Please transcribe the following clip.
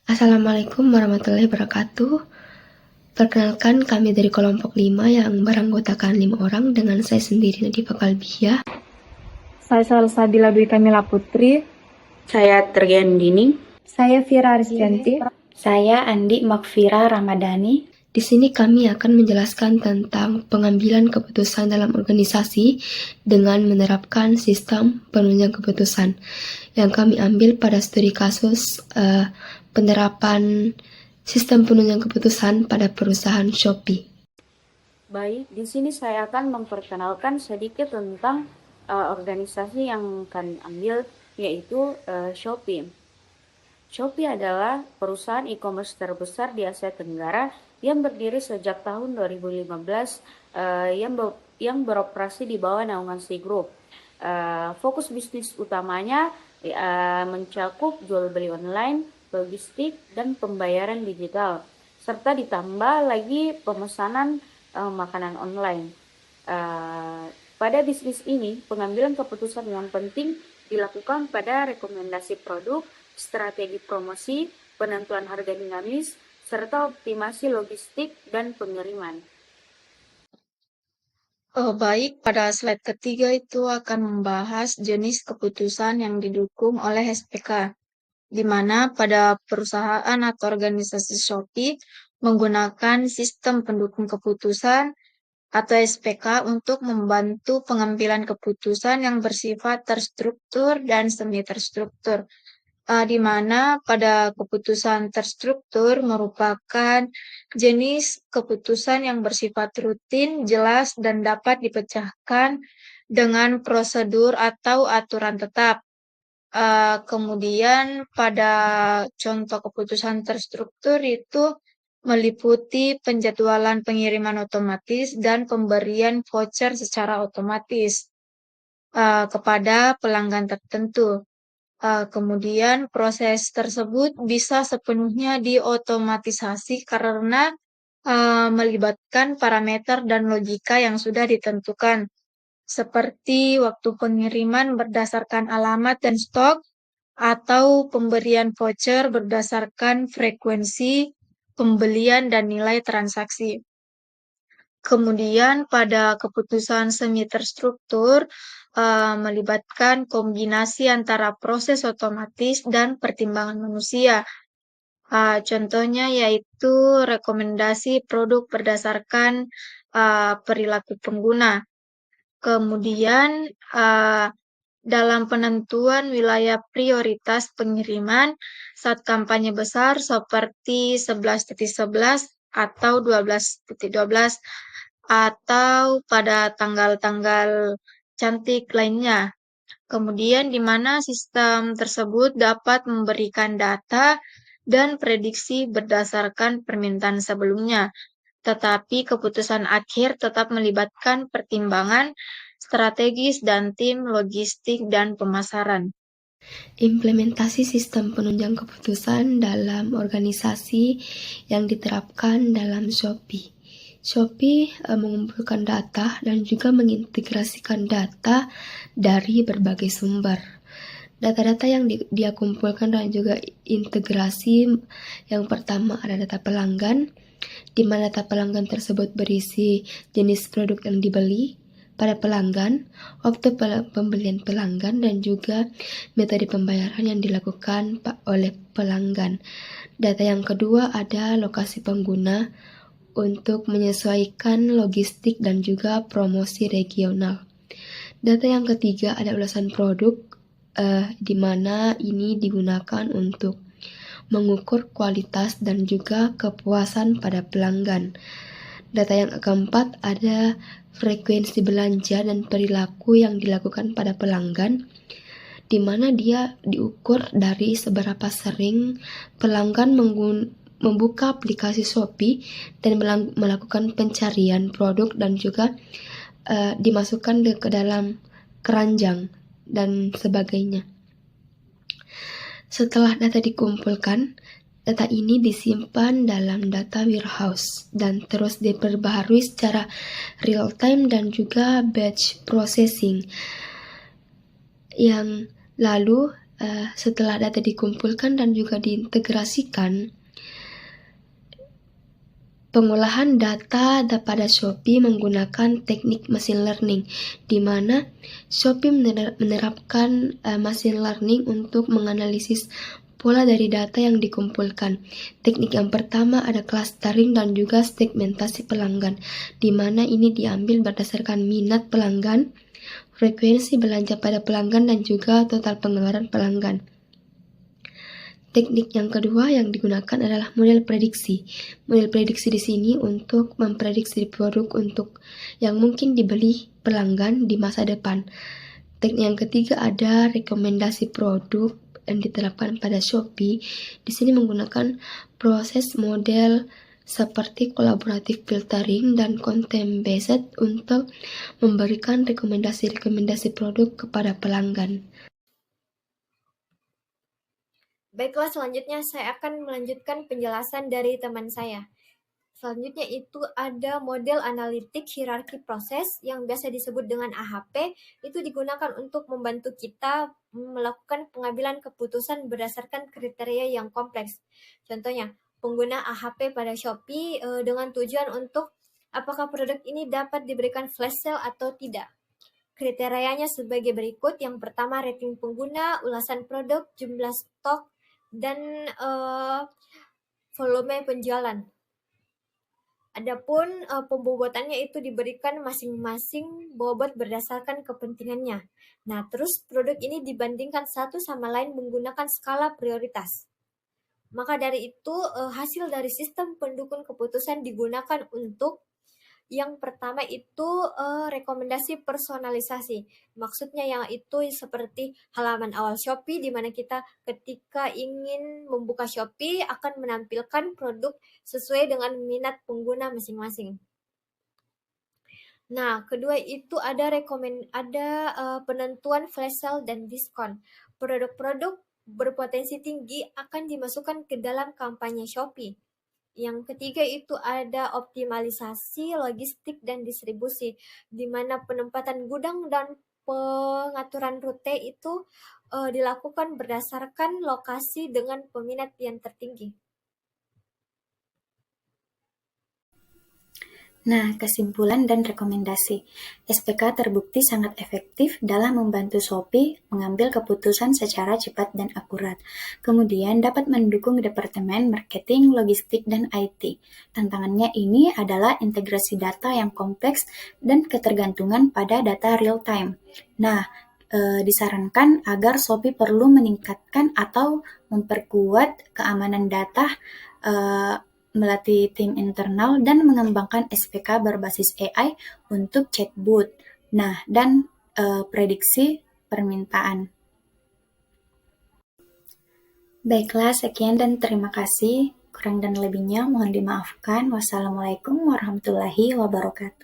Assalamualaikum warahmatullahi wabarakatuh. Perkenalkan, kami dari kelompok 5 yang beranggotakan 5 orang dengan saya sendiri Nadifa Kalbiah. Saya Salsabila Dwi Kamila Putri. Saya Tergendini. Saya Vira Arisjanti. Saya Andi Makfira Ramadhani. Di sini kami akan menjelaskan tentang pengambilan keputusan dalam organisasi dengan menerapkan sistem penunjang keputusan yang kami ambil pada studi kasus penerapan sistem penunjang keputusan pada perusahaan Shopee. Baik, di sini saya akan memperkenalkan sedikit tentang organisasi yang kami ambil, yaitu Shopee. Shopee adalah perusahaan e-commerce terbesar di Asia Tenggara yang berdiri sejak tahun 2015 yang beroperasi di bawah naungan Sea Group. Fokus bisnis utamanya mencakup jual beli online, logistik, dan pembayaran digital, serta ditambah lagi pemesanan makanan online. Pada bisnis ini, pengambilan keputusan yang penting dilakukan pada rekomendasi produk, strategi promosi, penentuan harga dinamis, serta optimasi logistik dan pengiriman. Baik, pada slide ketiga itu akan membahas jenis keputusan yang didukung oleh SPK, di mana pada perusahaan atau organisasi Shopee menggunakan sistem pendukung keputusan atau SPK untuk membantu pengambilan keputusan yang bersifat terstruktur dan semi terstruktur. Di mana pada keputusan terstruktur merupakan jenis keputusan yang bersifat rutin, jelas, dan dapat dipecahkan dengan prosedur atau aturan tetap. Kemudian pada contoh keputusan terstruktur itu meliputi penjadwalan pengiriman otomatis dan pemberian voucher secara otomatis kepada pelanggan tertentu. Kemudian proses tersebut bisa sepenuhnya diotomatisasi karena melibatkan parameter dan logika yang sudah ditentukan, seperti waktu pengiriman berdasarkan alamat dan stok, atau pemberian voucher berdasarkan frekuensi pembelian dan nilai transaksi. Kemudian pada keputusan semi terstruktur melibatkan kombinasi antara proses otomatis dan pertimbangan manusia. Contohnya yaitu rekomendasi produk berdasarkan perilaku pengguna. Kemudian dalam penentuan wilayah prioritas pengiriman saat kampanye besar seperti 11.11 atau 12.12 atau pada tanggal-tanggal cantik lainnya. Kemudian di mana sistem tersebut dapat memberikan data dan prediksi berdasarkan permintaan sebelumnya, tetapi keputusan akhir tetap melibatkan pertimbangan strategis dan tim logistik dan pemasaran. Implementasi sistem penunjang keputusan dalam organisasi yang diterapkan dalam Shopee. Shopee mengumpulkan data dan juga mengintegrasikan data dari berbagai sumber. Data-data yang dia kumpulkan dan juga integrasi, yang pertama ada data pelanggan, di mana data pelanggan tersebut berisi jenis produk yang dibeli pada pelanggan, waktu pembelian pelanggan, dan juga metode pembayaran yang dilakukan oleh pelanggan. Data yang kedua ada lokasi pengguna untuk menyesuaikan logistik dan juga promosi regional. Data yang ketiga ada ulasan produk, di mana ini digunakan untuk mengukur kualitas dan juga kepuasan pada pelanggan. Data yang keempat ada frekuensi belanja dan perilaku yang dilakukan pada pelanggan, di mana dia diukur dari seberapa sering pelanggan membuka aplikasi Shopee dan melakukan pencarian produk dan juga dimasukkan ke dalam keranjang dan sebagainya. Setelah data dikumpulkan, data ini disimpan dalam data warehouse dan terus diperbaharui secara real time dan juga batch processing. Yang lalu setelah data dikumpulkan dan juga diintegrasikan, pengolahan data pada Shopee menggunakan teknik machine learning, di mana Shopee menerapkan machine learning untuk menganalisis pola dari data yang dikumpulkan. Teknik yang pertama ada clustering dan juga segmentasi pelanggan, di mana ini diambil berdasarkan minat pelanggan, frekuensi belanja pada pelanggan, dan juga total pengeluaran pelanggan. Teknik yang kedua yang digunakan adalah model prediksi. Model prediksi di sini untuk memprediksi produk untuk yang mungkin dibeli pelanggan di masa depan. Teknik yang ketiga ada rekomendasi produk yang diterapkan pada Shopee. Di sini menggunakan proses model seperti collaborative filtering dan content based untuk memberikan rekomendasi-rekomendasi produk kepada pelanggan. Baiklah, selanjutnya saya akan melanjutkan penjelasan dari teman saya. Selanjutnya itu ada model analitik hierarki proses yang biasa disebut dengan AHP. Itu digunakan untuk membantu kita melakukan pengambilan keputusan berdasarkan kriteria yang kompleks. Contohnya, pengguna AHP pada Shopee dengan tujuan untuk apakah produk ini dapat diberikan flash sale atau tidak. Kriterianya sebagai berikut. Yang pertama, rating pengguna, ulasan produk, jumlah stok, dan volume penjualan. Adapun pembobotannya itu diberikan masing-masing bobot berdasarkan kepentingannya. Nah, terus produk ini dibandingkan satu sama lain menggunakan skala prioritas. Maka dari itu hasil dari sistem pendukung keputusan digunakan untuk yang pertama itu rekomendasi personalisasi. Maksudnya yang itu seperti halaman awal Shopee, di mana kita ketika ingin membuka Shopee akan menampilkan produk sesuai dengan minat pengguna masing-masing. Nah, kedua itu ada penentuan flash sale dan diskon. Produk-produk berpotensi tinggi akan dimasukkan ke dalam kampanye Shopee. Yang ketiga itu ada optimalisasi logistik dan distribusi, di mana penempatan gudang dan pengaturan rute itu dilakukan berdasarkan lokasi dengan peminat yang tertinggi. Nah, kesimpulan dan rekomendasi. SPK terbukti sangat efektif dalam membantu Shopee mengambil keputusan secara cepat dan akurat. Kemudian dapat mendukung departemen marketing, logistik, dan IT. Tantangannya ini adalah integrasi data yang kompleks dan ketergantungan pada data real time. Nah, disarankan agar Shopee perlu meningkatkan atau memperkuat keamanan data, melatih tim internal, dan mengembangkan SPK berbasis AI untuk chatbot. Nah, dan prediksi permintaan. Baiklah, sekian dan terima kasih. Kurang dan lebihnya mohon dimaafkan. Wassalamualaikum warahmatullahi wabarakatuh.